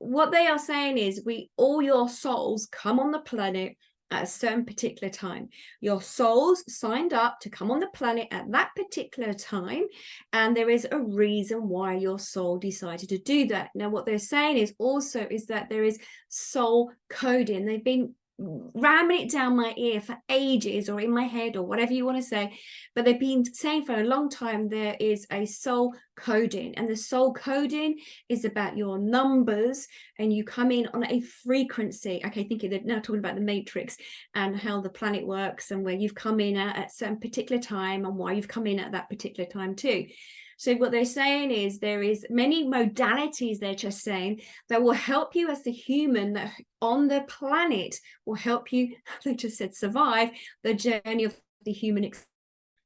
what they are saying is all your souls come on the planet at a certain particular time. Your souls signed up to come on the planet at that particular time, and there is a reason why your soul decided to do that. Now, what they're saying is also is that there is soul coding. They've been ramming it down my ear for ages, or in my head, or whatever you want to say, but they've been saying for a long time there is a soul coding, and the soul coding is about your numbers, and you come in on a frequency. Okay, thinking they're now talking about the matrix and how the planet works, and where you've come in at a certain particular time, and why you've come in at that particular time too. So what they're saying is there is many modalities, they're just saying, that will help you as the human that on the planet, will help you, they just said, survive the journey of the human experience.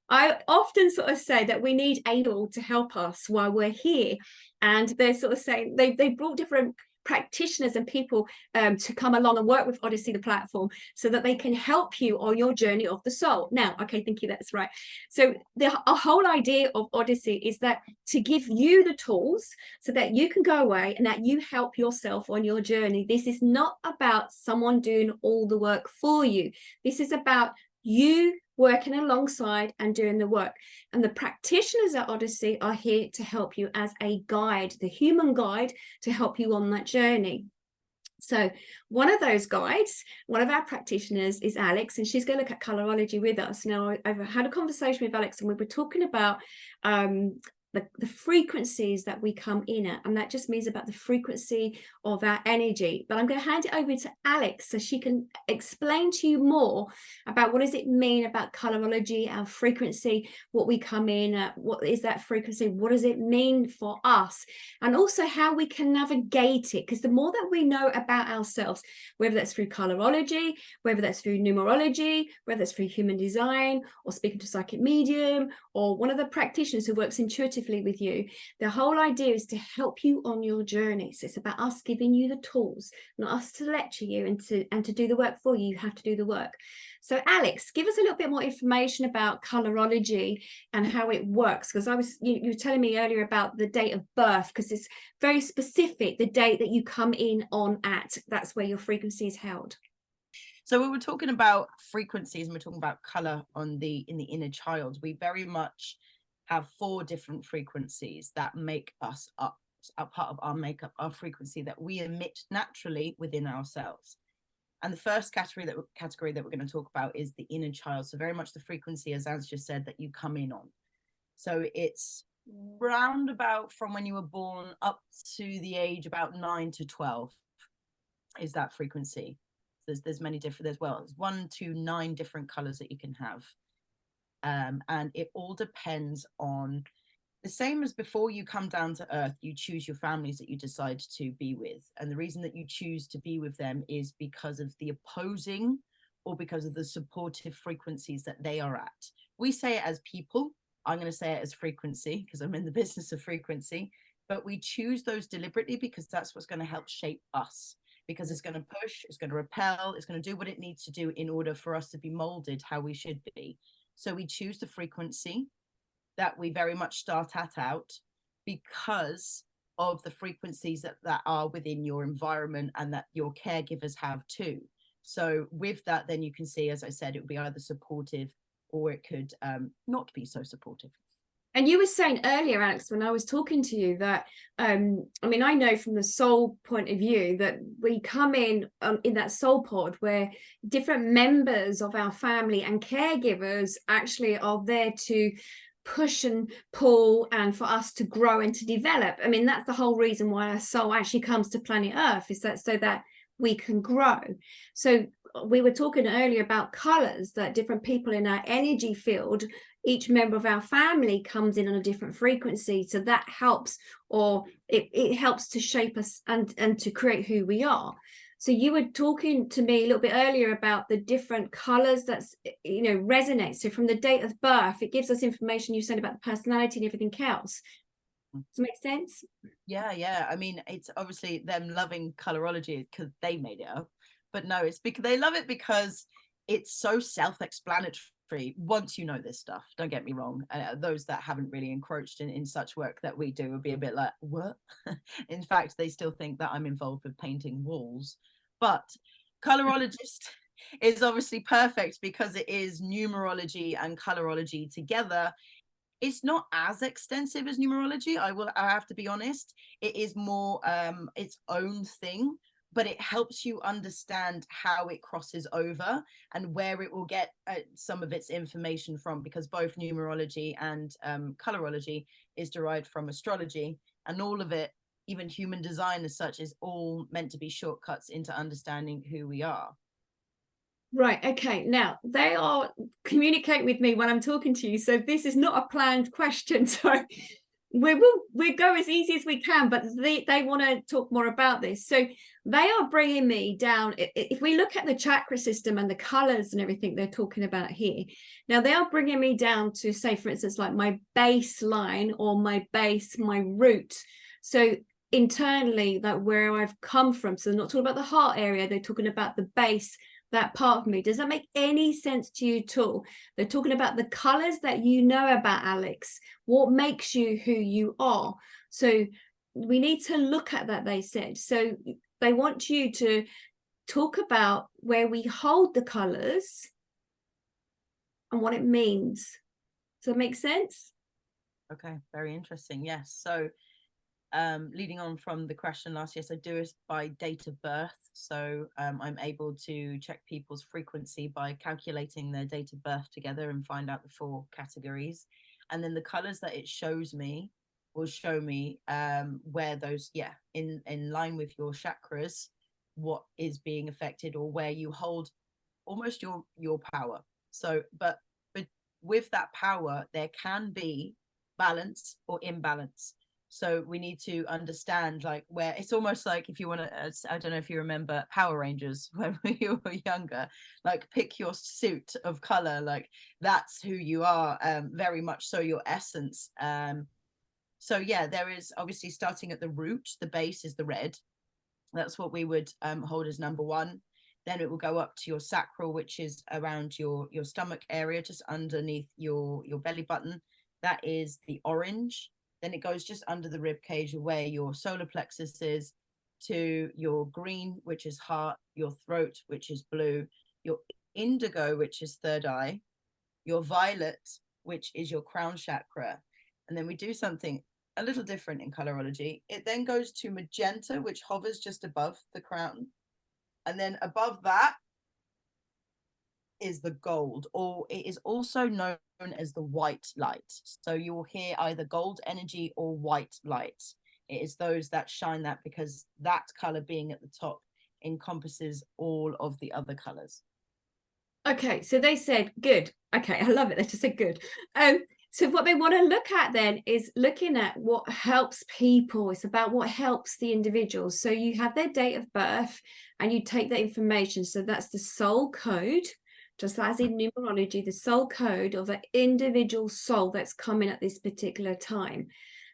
I often sort of say that we need angel to help us while we're here. And they're sort of saying they brought different practitioners and people to come along and work with Odyssey, the platform, so that they can help you on your journey of the soul. Now, okay, thank you, that's right. So the whole idea of Odyssey is that to give you the tools so that you can go away and that you help yourself on your journey. This is not about someone doing all the work for you. This is about you working alongside and doing the work. And the practitioners at Odyssey are here to help you as a guide, the human guide, to help you on that journey. So one of those guides, one of our practitioners is Alex, and she's going to look at colorology with us. Now, I've had a conversation with Alex, and we were talking about the frequencies that we come in at, and that just means about the frequency of our energy. But I'm going to hand it over to Alex so she can explain to you more about what does it mean about colorology, our frequency, what we come in at, what is that frequency, what does it mean for us, and also how we can navigate it. Because the more that we know about ourselves, whether that's through colorology, whether that's through numerology, whether that's through human design, or speaking to a psychic medium, or one of the practitioners who works intuitively with you, the whole idea is to help you on your journey. So it's about us giving you the tools, not us to lecture you and to do the work for you. You have to do the work. So Alex, give us a little bit more information about colorology and how it works, because you were telling me earlier about the date of birth, because it's very specific, the date that you come in on at, that's where your frequency is held. So we were talking about frequencies, and we're talking about color in the inner child. We very much have 4 different frequencies that make us up, a part of our makeup, our frequency that we emit naturally within ourselves. And the first category that we're going to talk about is the inner child. So very much the frequency, as Anne's just said, that you come in on. So it's round about from when you were born up to the age about 9 to 12 is that frequency. There's many different, there's 1 to 9 different colors that you can have. And it all depends on the same as before you come down to earth, you choose your families that you decide to be with. And the reason that you choose to be with them is because of the opposing or because of the supportive frequencies that they are at. We say it as people. I'm going to say it as frequency because I'm in the business of frequency. But we choose those deliberately because that's what's going to help shape us. Because it's going to push, it's going to repel, it's going to do what it needs to do in order for us to be molded how we should be. So we choose the frequency that we very much start out because of the frequencies that are within your environment and that your caregivers have too. So with that, then you can see, as I said, it would be either supportive or it could not be so supportive. And you were saying earlier, Alex, when I was talking to you that, I mean, I know from the soul point of view that we come in that soul pod where different members of our family and caregivers actually are there to push and pull and for us to grow and to develop. I mean, that's the whole reason why our soul actually comes to planet Earth, is that so that we can grow. So we were talking earlier about colors, that different people in our energy field, each member of our family comes in on a different frequency. So that helps, or it helps to shape us and to create who we are. So you were talking to me a little bit earlier about the different colors that's, resonate. So from the date of birth, it gives us information you said about the personality and everything else. Does it make sense? Yeah. I mean, it's obviously them loving colorology because they made it up. But no, it's because they love it because it's so self-explanatory. once you know this stuff. Don't get me wrong, those that haven't really encroached in such work that we do would be a bit like, what? In fact, they still think that I'm involved with painting walls. But colorologist is obviously perfect because it is numerology and colorology together. It's not as extensive as numerology, I have to be honest. It is more its own thing, but it helps you understand how it crosses over and where it will get some of its information from, because both numerology and colorology is derived from astrology, and all of it, even human design as such, is all meant to be shortcuts into understanding who we are. Right, okay. Now they are communicating with me when I'm talking to you, so this is not a planned question. So we'll go as easy as we can, but they want to talk more about this. So they are bringing me down. If we look at the chakra system and the colors and everything they're talking about here, now they are bringing me down to, say, for instance, like my baseline or my base, my root. So internally, like where I've come from. So they're not talking about the heart area, they're talking about the base, that part of me. Does that make any sense to you at all? They're talking about the colors that you know about, Alex, what makes you who you are. So we need to look at that, they said. So they want you to talk about where we hold the colors and what it means. Does that make sense? Okay, very interesting. Yes. So leading on from the question last, yes, I do it by date of birth. So I'm able to check people's frequency by calculating their date of birth together and find out the 4 categories. And then the colors that it shows me will show me where those, in line with your chakras, what is being affected, or where you hold almost your power. So, but with that power, there can be balance or imbalance. So we need to understand, like, where it's almost like, if you want to, I don't know if you remember Power Rangers when you were younger, like pick your suit of color, like that's who you are, very much so your essence. So yeah, there is obviously, starting at the root, the base is the red. That's what we would hold as number 1. Then it will go up to your sacral, which is around your stomach area, just underneath your belly button. That is the orange. Then it goes just under the rib cage where your solar plexus is, to your green, which is heart, your throat, which is blue, your indigo, which is third eye, your violet, which is your crown chakra. And then we do something a little different in colorology. It then goes to magenta, which hovers just above the crown. And then above that is the gold, or it is also known as the white light. So you will hear either gold energy or white light. It is those that shine that, because that color being at the top encompasses all of the other colors. Okay, so they said good. Okay, I love it. They just said good. So what they want to look at then is looking at what helps people. It's about what helps the individuals. So you have their date of birth and you take that information. So that's the soul code, just as in numerology, the soul code of an individual soul that's coming at this particular time.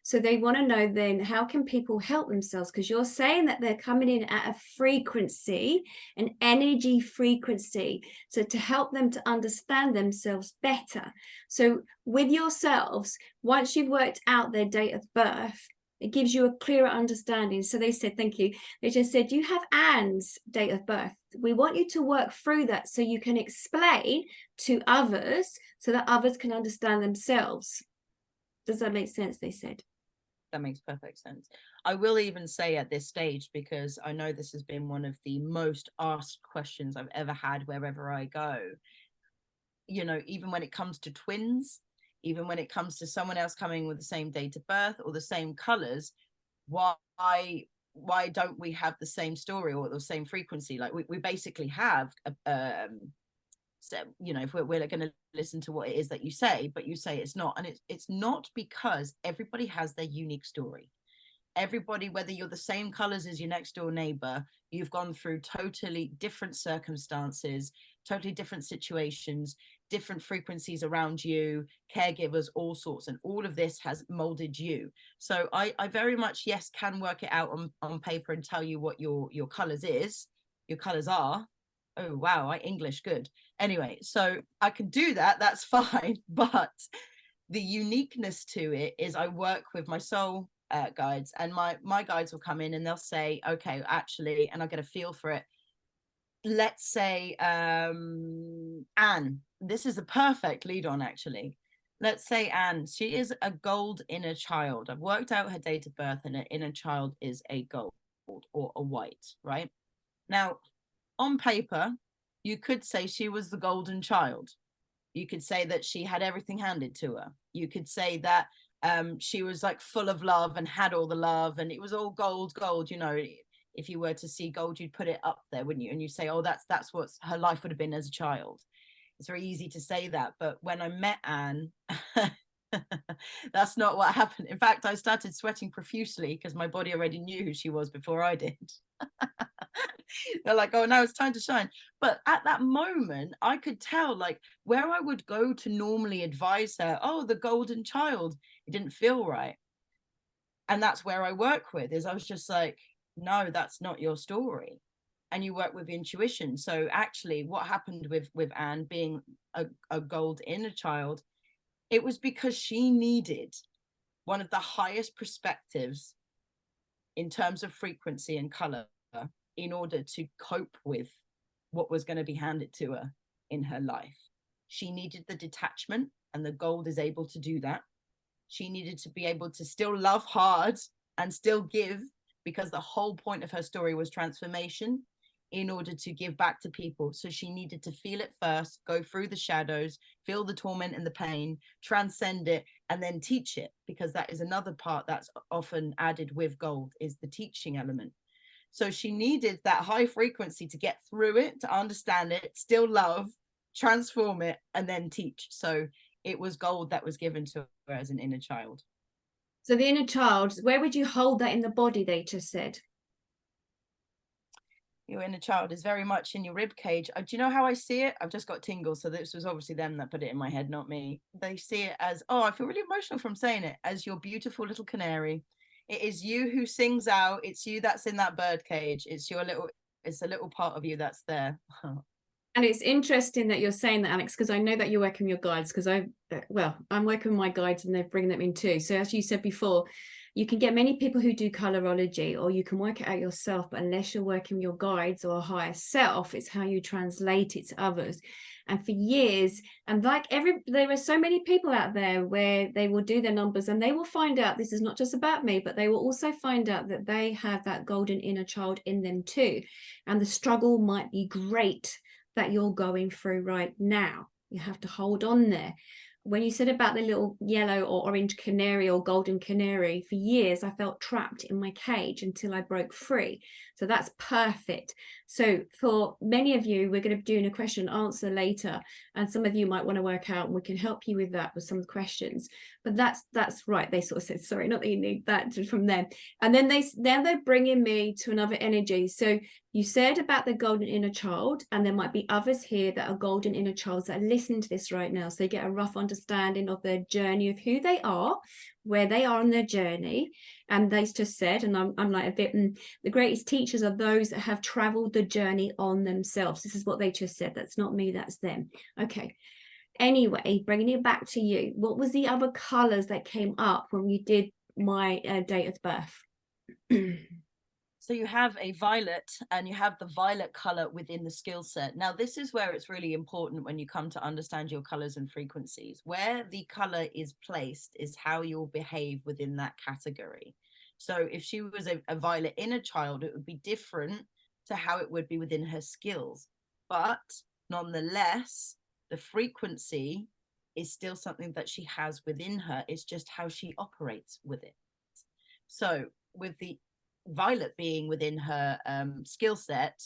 So they want to know then, how can people help themselves? Because you're saying that they're coming in at a frequency, an energy frequency. So to help them to understand themselves better. So with yourselves, once you've worked out their date of birth, it gives you a clearer understanding. So they said, thank you. They just said, you have Anne's date of birth. We want you to work through that so you can explain to others, so that others can understand themselves. Does that make sense? They said. That makes perfect sense. I will even say at this stage, because I know this has been one of the most asked questions I've ever had wherever I go, you know, even when it comes to twins, even when it comes to someone else coming with the same date of birth or the same colors, why don't we have the same story or the same frequency? Like we basically have so, you know, if we're going to listen to what it is that you say, but you say it's not, and it's not, because everybody has their unique story. Everybody, whether you're the same colors as your next door neighbor, you've gone through totally different circumstances, totally different situations, different frequencies around you, caregivers, all sorts, and all of this has molded you. So I very much, yes, can work it out on paper and tell you what your colors are, Oh wow, I English good. Anyway, so I can do that, that's fine. But the uniqueness to it is I work with my soul guides, and my guides will come in and they'll say, okay, actually, and I get a feel for it. Let's say Anne, this is a perfect lead on actually. Let's say Anne, she is a gold inner child. I've worked out her date of birth, and her inner child is a gold or a white, right? Now, on paper, you could say she was the golden child. You could say that she had everything handed to her. You could say that she was like full of love and had all the love, and it was all gold, gold. You know, if you were to see gold, you'd put it up there, wouldn't you? And you say, oh, that's what her life would have been as a child. It's very easy to say that, but when I met Anne, that's not what happened. In fact, I started sweating profusely because my body already knew who she was before I did. They're like, oh, now it's time to shine. But at that moment, I could tell, like, where I would go to normally advise her, oh, the golden child, it didn't feel right. And that's where I work with, is I was just like, no, that's not your story. And you work with intuition. So actually, what happened with Anne being a gold inner child, it was because she needed one of the highest perspectives in terms of frequency and color in order to cope with what was going to be handed to her in her life. She needed the detachment, and the gold is able to do that. She needed to be able to still love hard and still give, because the whole point of her story was transformation in order to give back to people. So she needed to feel it first, go through the shadows, feel the torment and the pain, transcend it, and then teach it, because that is another part that's often added with gold, is the teaching element. So she needed that high frequency to get through it, to understand it, still love, transform it, and then teach. So it was gold that was given to her as an inner child. So the inner child, where would you hold that in the body, they just said? Your inner child is very much in your rib cage. Do you know how I see it? I've just got tingles, so this was obviously them that put it in my head, not me. They see it as, oh, I feel really emotional from saying it, as your beautiful little canary. It is you who sings out. It's you that's in that bird cage. It's a little part of you that's there. And it's interesting that you're saying that, Alex, because I know that you're working with your guides, because I'm working with my guides and they're bringing them in too. So as you said before, you can get many people who do colorology, or you can work it out yourself, but unless you're working with your guides or a higher self, it's how you translate it to others. And for years, and there are so many people out there where they will do their numbers and they will find out this is not just about me, but they will also find out that they have that golden inner child in them too. And the struggle might be great that you're going through right now. You have to hold on there. When you said about the little yellow or orange canary or golden canary, for years I felt trapped in my cage until I broke free. So that's perfect. So for many of you, we're going to be doing a question and answer later, and some of you might want to work out, and we can help you with that with some questions. But that's right. They sort of said, sorry, not that you need that from them. And then they're bringing me to another energy. So you said about the golden inner child, and there might be others here that are golden inner childs that are listening to this right now. So they get a rough understanding of their journey, of who they are, where they are on their journey. And they just said, and I'm like a bit, the greatest teachers are those that have traveled the journey on themselves. This is what they just said. That's not me, that's them. Okay. Anyway, bringing it back to you, what was the other colors that came up when you did my date of birth? So you have a violet, and you have the violet color within the skill set. Now, this is where it's really important when you come to understand your colors and frequencies. Where the color is placed is how you'll behave within that category. So if she was a violet inner child, it would be different to how it would be within her skills. But nonetheless, the frequency is still something that she has within her. It's just how she operates with it. So with the violet being within her skill set,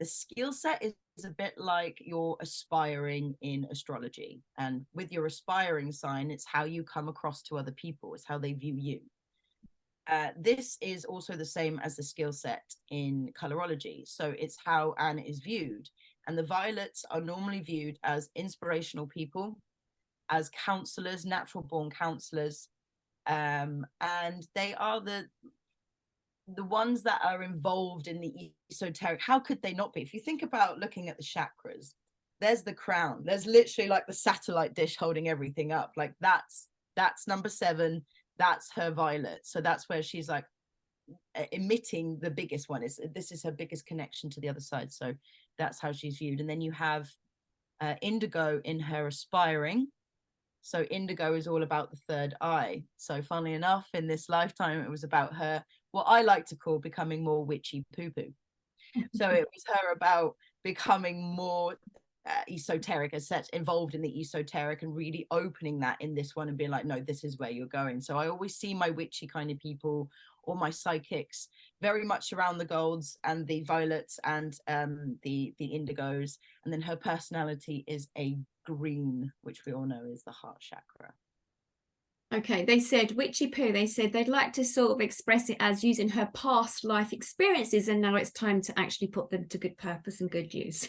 the skill set is a bit like you're aspiring in astrology, and with your aspiring sign, it's how you come across to other people, it's how they view you. This is also the same as the skill set in colorology, so it's how Anne is viewed. And the violets are normally viewed as inspirational people, as counselors, natural born counselors, and they are the ones that are involved in the esoteric, how could they not be? If you think about looking at the chakras, there's the crown, there's literally like the satellite dish holding everything up. Like that's number 7, that's her violet. So that's where she's like emitting the biggest one. This is her biggest connection to the other side. So that's how she's viewed. And then you have indigo in her aspiring. So indigo is all about the third eye. So funnily enough, in this lifetime, it was about her, what I like to call becoming more witchy poo-poo. So it was her about becoming more esoteric, as such, involved in the esoteric, and really opening that in this one and being like, no, this is where you're going. So I always see my witchy kind of people or my psychics very much around the golds and the violets and the indigos. And then her personality is a green, which we all know is the heart chakra. Okay, they said witchy poo, they said they'd like to sort of express it as using her past life experiences, and now it's time to actually put them to good purpose and good use.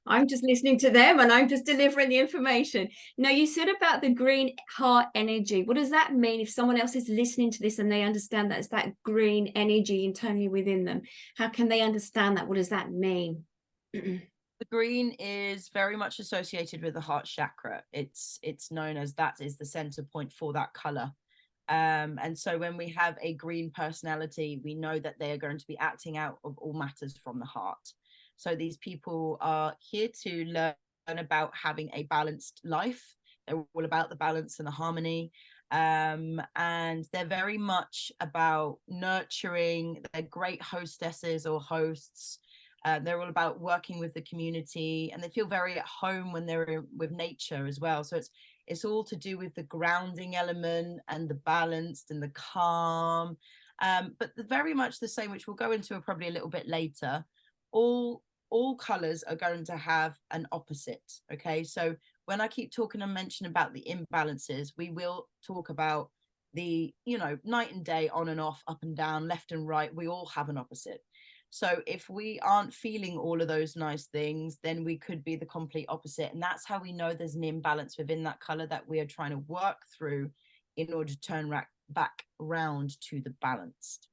I'm just listening to them and I'm just delivering the information. Now, you said about the green heart energy. What does that mean if someone else is listening to this and they understand that it's that green energy internally within them? How can they understand that? What does that mean? The green is very much associated with the heart chakra. It's known as, that is the center point for that color. And so when we have a green personality, we know that they are going to be acting out of all matters from the heart. So these people are here to learn about having a balanced life. They're all about the balance and the harmony. And they're very much about nurturing. They're great hostesses or hosts. They're all about working with the community, and they feel very at home when they're with nature as well. So it's all to do with the grounding element and the balanced and the calm. But very much the same, which we'll go into probably a little bit later. All colors are going to have an opposite. Okay, so when I keep talking and mention about the imbalances, we will talk about the, night and day, on and off, up and down, left and right. We all have an opposite. So if we aren't feeling all of those nice things, then we could be the complete opposite. And that's how we know there's an imbalance within that color that we are trying to work through in order to turn back round to the balanced.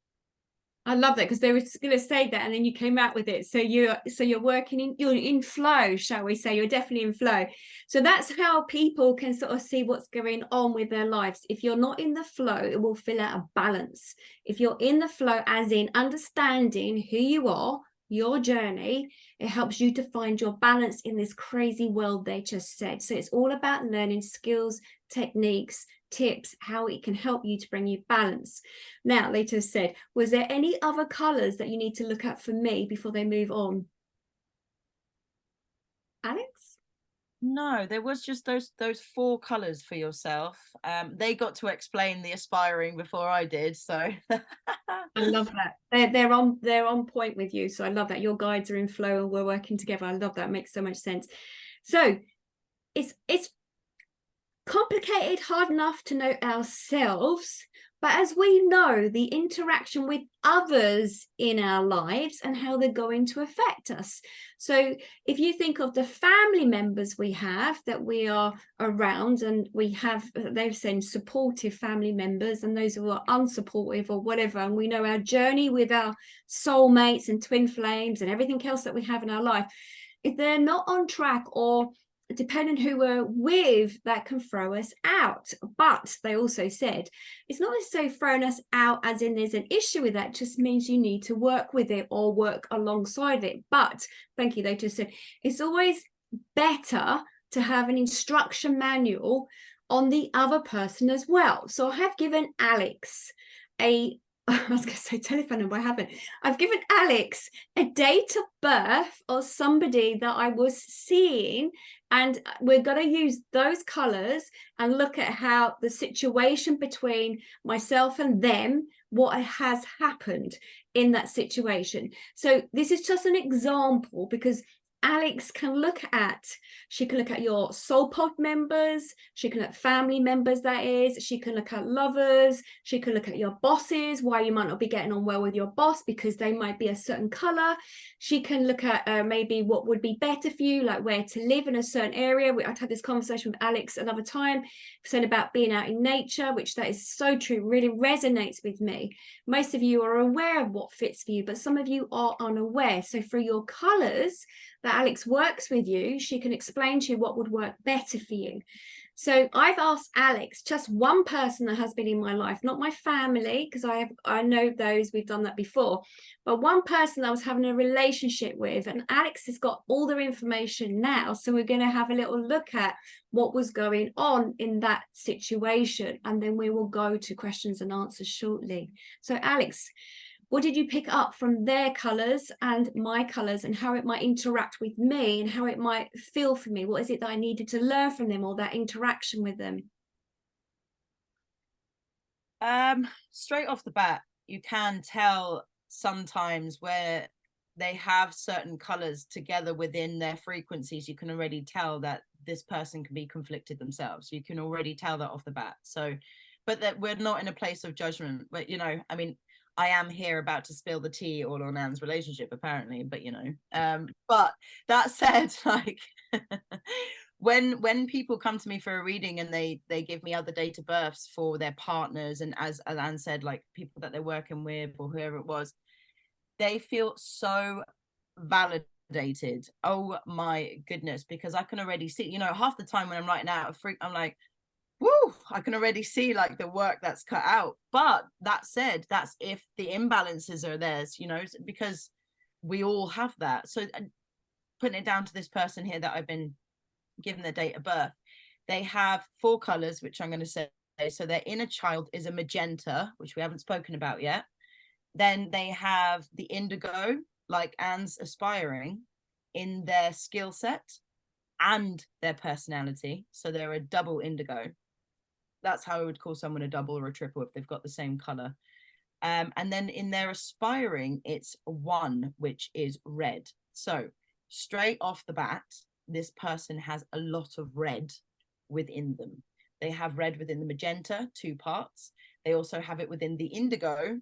I love that, because they were going to say that and then you came out with it. So you're working in, you're in flow, shall we say. You're definitely in flow. So that's how people can sort of see what's going on with their lives. If you're not in the flow, it will feel out of balance. If you're in the flow, as in understanding who you are, your journey, it helps you to find your balance in this crazy world they just said. So it's all about learning skills, techniques, tips, how it can help you to bring you balance. Now, later said, was there any other colors that you need to look at for me before they move on? Alex? No, there was just those 4 colors for yourself. They got to explain the aspiring before I did, so I love that. They're on point with you. So I love that your guides are in flow and we're working together. I love that. It makes so much sense. So it's complicated, hard enough to know ourselves, but as we know, the interaction with others in our lives and how they're going to affect us. So if you think of the family members we have that we are around, and we have, they've said, supportive family members and those who are unsupportive or whatever, and we know our journey with our soulmates and twin flames and everything else that we have in our life, if they're not on track, or depending who we're with, that can throw us out. But they also said it's not necessarily throwing us out as in there's an issue with that. It just means you need to work with it or work alongside it. But thank you, they just said it's always better to have an instruction manual on the other person as well. So I have given Alex I was going to say telephone number, I haven't. I've given Alex a date of birth of somebody that I was seeing, and we're going to use those colors and look at how the situation between myself and them, what has happened in that situation. So this is just an example, because Alex can look at, she can look at your soul pod members, she can look at family members, that is, she can look at lovers, she can look at your bosses, why you might not be getting on well with your boss because they might be a certain color. She can look at maybe what would be better for you, like where to live in a certain area. I'd had this conversation with Alex another time, saying about being out in nature, which that is so true, really resonates with me. Most of you are aware of what fits for you, but some of you are unaware. So for your colors that Alex works with you, she can explain to you what would work better for you. So I've asked Alex, just one person that has been in my life, not my family, because I know those, we've done that before, but one person I was having a relationship with, and Alex has got all their information now. So we're going to have a little look at what was going on in that situation, and then we will go to questions and answers shortly. So Alex, what did you pick up from their colors and my colors, and how it might interact with me and how it might feel for me? What is it that I needed to learn from them, or that interaction with them? Straight off the bat, you can tell sometimes where they have certain colors together within their frequencies. You can already tell that this person can be conflicted themselves. You can already tell that off the bat. So, but that we're not in a place of judgment. But I mean, I am here about to spill the tea all on Anne's relationship, apparently, but but that said, like when people come to me for a reading and they give me other date of births for their partners, and as Anne said, like people that they're working with or whoever it was, they feel so validated. Oh my goodness, because I can already see, half the time when I'm writing out a freak, I'm like, woo, I can already see like the work that's cut out. But that said, that's if the imbalances are theirs, because we all have that. So putting it down to this person here that I've been given their date of birth, they have 4 colors, which I'm going to say. So their inner child is a magenta, which we haven't spoken about yet. Then they have the indigo, like Anne's aspiring, in their skill set and their personality. So they're a double indigo. That's how I would call someone a double or a triple if they've got the same color. And then in their aspiring, it's 1, which is red. So straight off the bat, this person has a lot of red within them. They have red within the magenta, 2 parts. They also have it within the indigo,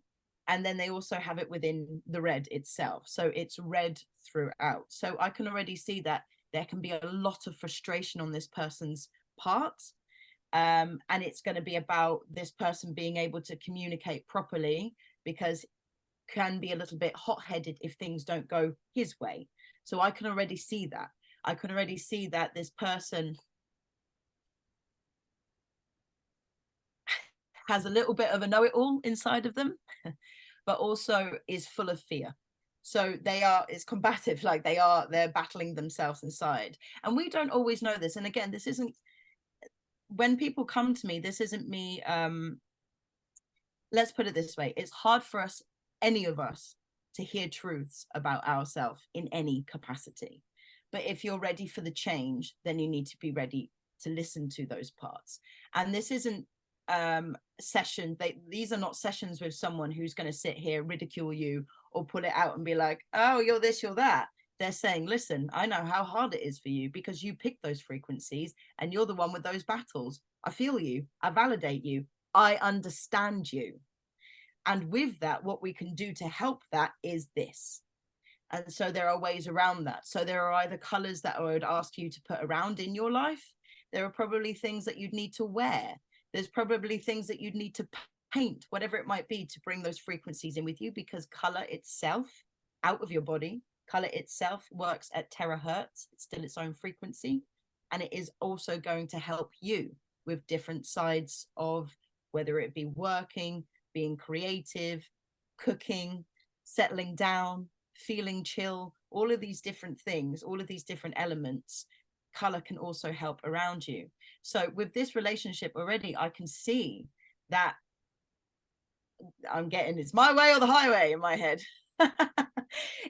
and then they also have it within the red itself. So it's red throughout. So I can already see that there can be a lot of frustration on this person's part. And it's going to be about this person being able to communicate properly, because can be a little bit hot-headed if things don't go his way. So I can already see that. I can already see that this person has a little bit of a know-it-all inside of them, but also is full of fear. So it's combative, like they're battling themselves inside. And we don't always know this. And again, this isn't, when people come to me, this isn't me, let's put it this way. It's hard for us, any of us, to hear truths about ourselves in any capacity. But if you're ready for the change, then you need to be ready to listen to those parts. And this isn't these are not sessions with someone who's going to sit here, ridicule you, or pull it out and be like, oh, you're this, you're that. They're saying, listen, I know how hard it is for you because you pick those frequencies and you're the one with those battles. I feel you, I validate you, I understand you. And with that, what we can do to help that is this. And so there are ways around that. So there are either colors that I would ask you to put around in your life. There are probably things that you'd need to wear. There's probably things that you'd need to paint, whatever it might be, to bring those frequencies in with you, because color itself, out of your body, color itself works at terahertz. It's still its own frequency. And it is also going to help you with different sides of, whether it be working, being creative, cooking, settling down, feeling chill, all of these different things, all of these different elements, color can also help around you. So with this relationship already, I can see that I'm getting, it's my way or the highway in my head.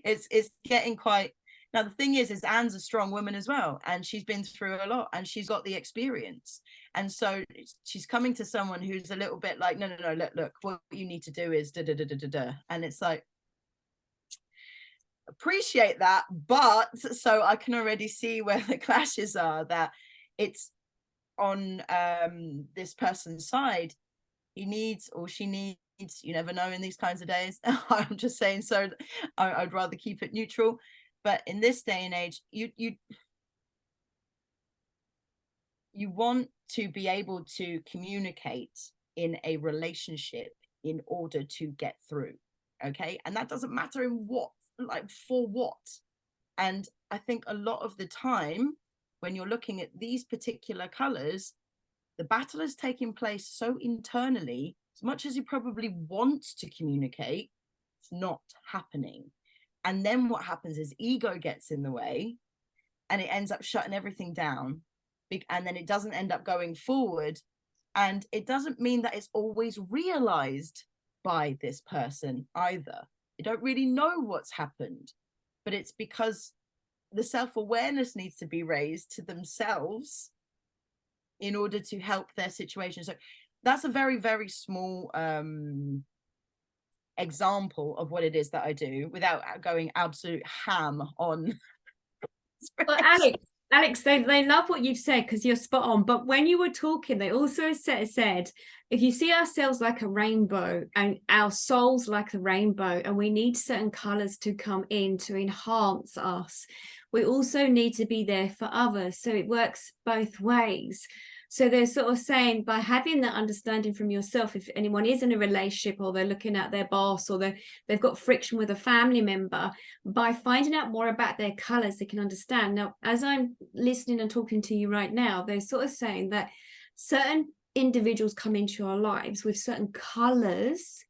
It's getting quite, now the thing is Anne's a strong woman as well, and she's been through a lot and she's got the experience. And so she's coming to someone who's a little bit like, no, look, what you need to do is da da da da da da. And it's like, appreciate that, but so I can already see where the clashes are, that it's on this person's side. He needs, or she needs, you never know in these kinds of days. I'm just saying, so I'd rather keep it neutral. But in this day and age, you want to be able to communicate in a relationship in order to get through. Okay, and that doesn't matter in what, like, for what. And I think a lot of the time when you're looking at these particular colors, the battle is taking place so internally. As much as you probably want to communicate, it's not happening. And then what happens is ego gets in the way, and it ends up shutting everything down, and then it doesn't end up going forward. And it doesn't mean that it's always realized by this person either. You don't really know what's happened, but it's because the self-awareness needs to be raised to themselves in order to help their situation. So that's a very, very small example of what it is that I do, without going absolute ham on. Well, Alex, they love what you've said because you're spot on. But when you were talking, they also said, if you see ourselves like a rainbow and our souls like a rainbow, and we need certain colors to come in to enhance us, we also need to be there for others. So it works both ways. So they're sort of saying, by having that understanding from yourself, if anyone is in a relationship, or they're looking at their boss, or they've got friction with a family member, by finding out more about their colors, they can understand. Now, as I'm listening and talking to you right now, they're sort of saying that certain individuals come into our lives with certain colors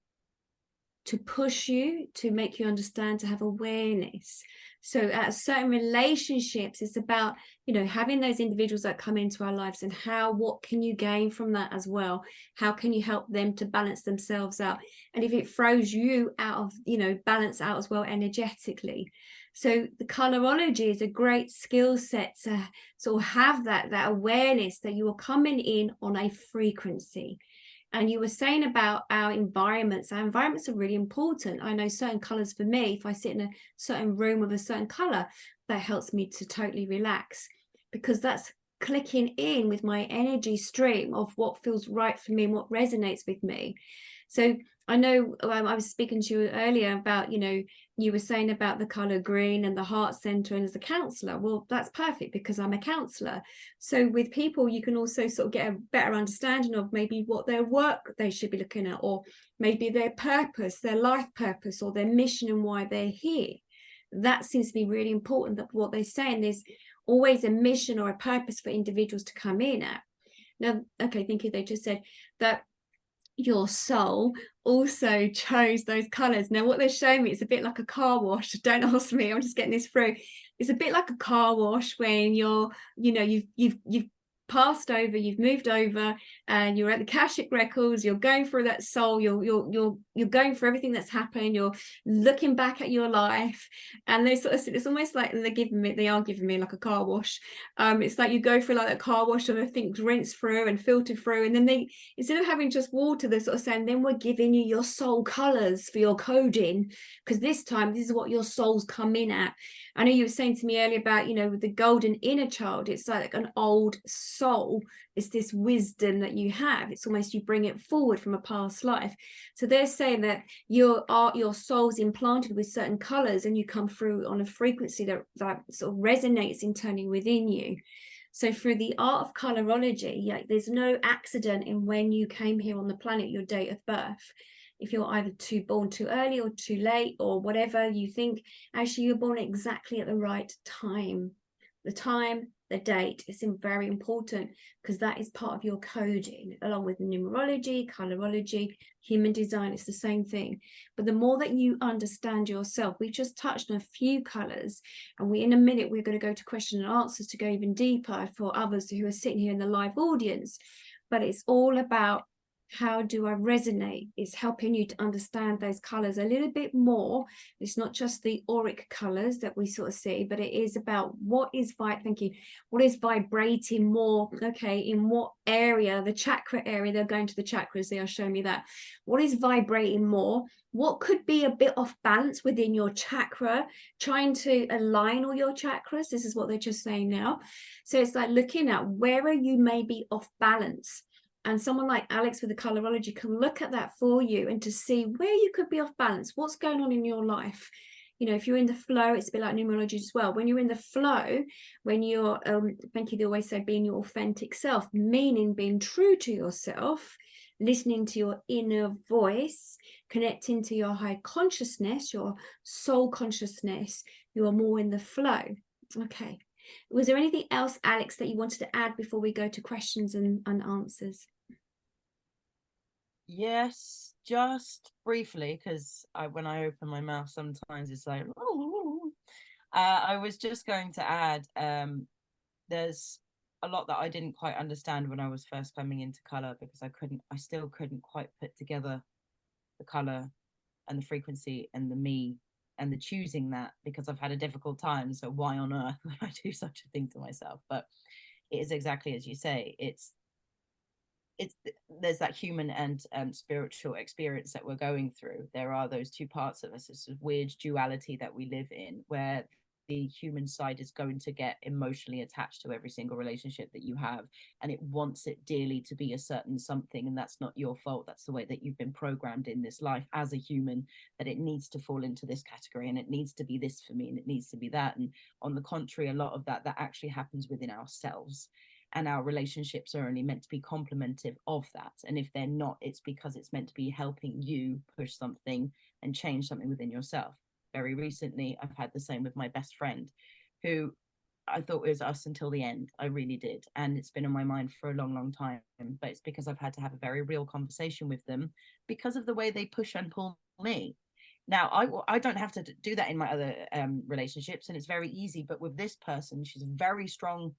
to push you, to make you understand, to have awareness. So at certain relationships, it's about, having those individuals that come into our lives, and what can you gain from that as well? How can you help them to balance themselves out? And if it throws you out of, balance out as well energetically. So the colorology is a great skill set to sort of have that awareness that you are coming in on a frequency. And you were saying about our environments. Our environments are really important. I know certain colors for me, if I sit in a certain room with a certain color, that helps me to totally relax, because that's clicking in with my energy stream of what feels right for me and what resonates with me. So I know I was speaking to you earlier about, you were saying about the color green and the heart center, and as a counselor, well, that's perfect because I'm a counselor. So with people, you can also sort of get a better understanding of maybe what their work they should be looking at, or maybe their purpose, their life purpose, or their mission and why they're here. That seems to be really important, that what they're saying, there's always a mission or a purpose for individuals to come in at. Now, okay, thank you. They just said that your soul also chose those colors. Now what they're showing me is a bit like a car wash. Don't ask me, I'm just getting this through. It's a bit like a car wash when you're, you've passed over, you've moved over, and you're at the Akashic records, you're going through that soul, you're going through everything that's happened, you're looking back at your life, and they sort of, it's almost like they are giving me like a car wash. It's like you go through like that car wash, and I think rinse through and filter through, and then they, instead of having just water, they're sort of saying, then we're giving you your soul colors for your coding, because this time this is what your soul's come in at. I know you were saying to me earlier about, with the golden inner child, it's like an old soul. It's this wisdom that you have. It's almost you bring it forward from a past life. So they're saying that your soul's implanted with certain colors, and you come through on a frequency that sort of resonates internally within you. So through the art of colorology, there's no accident in when you came here on the planet, your date of birth. If you're either born too early or too late, or whatever you think, actually you're born exactly at the right time. The time, the date is very important, because that is part of your coding, along with numerology, colorology, human design. It's the same thing. But the more that you understand yourself, we just touched on a few colors, and in a minute we're going to go to question and answers to go even deeper for others who are sitting here in the live audience. But it's all about How do I resonate? It's helping you to understand those colors a little bit more. It's not just the auric colors that we sort of see, but it is about what is what is vibrating more. Okay, in what area? The chakra area. They're going to the chakras. They are showing me that. What is vibrating more? What could be a bit off balance within your chakra? Trying to align all your chakras. This is what they're just saying now. So it's like looking at where are you maybe off balance. And someone like Alex with the Colourology can look at that for you and to see where you could be off balance, what's going on in your life. You know, if you're in the flow, it's a bit like numerology as well. When you're in the flow, when you're, thank you, they always say being your authentic self, meaning being true to yourself, listening to your inner voice, connecting to your high consciousness, your soul consciousness, you are more in the flow. Okay. Was there anything else, Alex, that you wanted to add before we go to questions and answers? Yes, just briefly, because when I open my mouth, sometimes it's like, I was just going to add, there's a lot that I didn't quite understand when I was first coming into color, because I still couldn't quite put together the color and the frequency and the me and the choosing that, because I've had a difficult time. So why on earth would I do such a thing to myself? But it is exactly as you say. It's there's that human and spiritual experience that we're going through. There are those two parts of us. It's a weird duality that we live in, where the human side is going to get emotionally attached to every single relationship that you have, and it wants it dearly to be a certain something, and that's not your fault. That's the way that you've been programmed in this life as a human, that it needs to fall into this category, and it needs to be this for me, and it needs to be that. And on the contrary, a lot of that actually happens within ourselves, and our relationships are only meant to be complementive of that. And if they're not, it's because it's meant to be helping you push something and change something within yourself. Very recently, I've had the same with my best friend, who I thought was us until the end. I really did. And it's been on my mind for a long, long time. But it's because I've had to have a very real conversation with them because of the way they push and pull me. Now, I don't have to do that in my other relationships, and it's very easy. But with this person, she's very strong,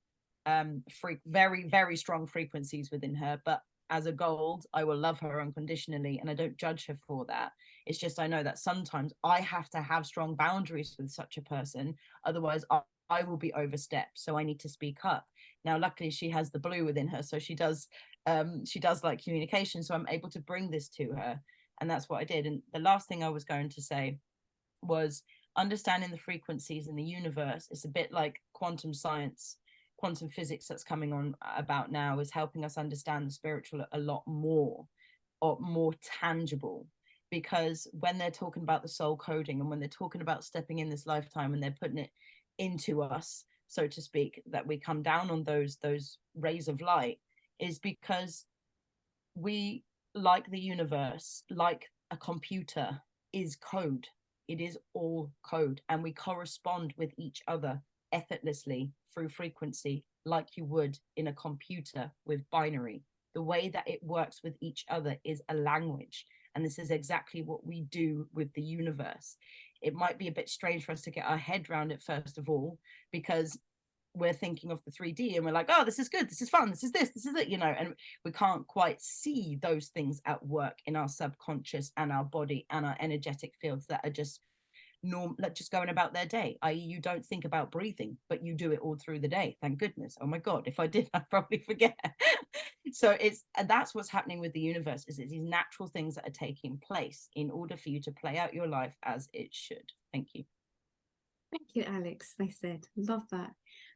very, very strong frequencies within her. But as a gold, I will love her unconditionally, and I don't judge her for that. It's just I know that sometimes I have to have strong boundaries with such a person, otherwise I will be overstepped. So I need to speak up. Now, luckily, she has the blue within her, so she does like communication. So I'm able to bring this to her, and that's what I did. And the last thing I was going to say was understanding the frequencies in the universe. It's a bit like quantum science, quantum physics that's coming on about now, is helping us understand the spiritual a lot more, or more tangible. Because when they're talking about the soul coding, and when they're talking about stepping in this lifetime, and they're putting it into us, so to speak, that we come down on those rays of light, is because we, like the universe, like a computer, is code. It is all code, and we correspond with each other effortlessly through frequency, like you would in a computer with binary. The way that it works with each other is a language, and this is exactly what we do with the universe. It might be a bit strange for us to get our head around it, first of all, because we're thinking of the 3D, and we're like, oh, this is good, this is fun, this is it, and we can't quite see those things at work in our subconscious and our body and our energetic fields that are just just going about their day, i.e. you don't think about breathing, but you do it all through the day. Thank goodness. Oh my god, if I did, I'd probably forget. So that's what's happening with the universe, is it's these natural things that are taking place in order for you to play out your life as it should. Thank you. Thank you, Alex. They said, love that.